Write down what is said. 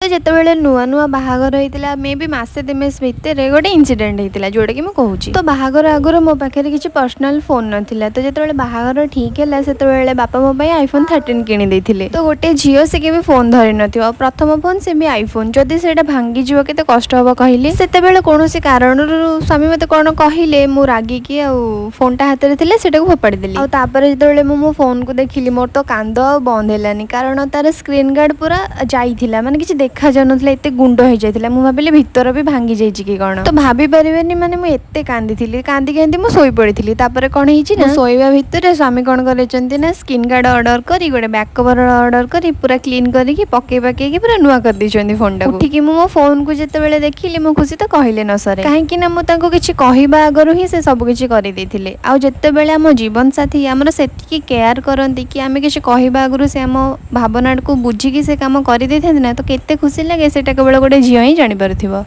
तो जितेबाला नुआ नुआ बाहागर होता मे भी मसे 2 मास भितर गोटे इनसीडेंट होता जोटा कि मुझे तो बाहागर आगुरी मो पाखे किसी पर्सनाल फोन नाला तो जिते बाहागर ठीक है से बापा मो आईफोन 13 किनी तो गोटे झील से के फोन धरी न प्रथम फोन से भी आईफोन जदि से भांगी जीव के कष्ट हम कहली से कौन कारण स्वामी मत कौन कहले मु रागिकी फोन टा हाथ में से फोपाड़ी देली जो मो फोन को देखिली मोर तो कांद बंद है कारण तार स्क्रीन गार्ड पूरा जाइला माने किसी देखा जान एते गुंड हो जाता मुझे भाविली भितर भी भांगी जाइए कि कौन तो भाभी पारे माने मुझे एते कांदी कांदी मुझे शोई पड़ी कौन है शोवा भितर स्वामी कौन कर स्क्रीन गार्ड ऑर्डर कर गोटे बैक कवर ऑर्डर कर पूरा क्लीन करके पकई पकई पूरा नुआ कर दी फोन टा ठीक मो फोन को जिते देखिली मो खुशी तो कहले न सरे कहीं मुझे किसी कहवा आगु ही से सब किसी करते आते आम जीवन साथी आमर से केयर करती कि आम किसी कहवा आगु से आम भावना को बुझिकी से कम कर ना तो केते खुशी लगे सेटा केवल गोटे झील ही जानी पारुथिबो।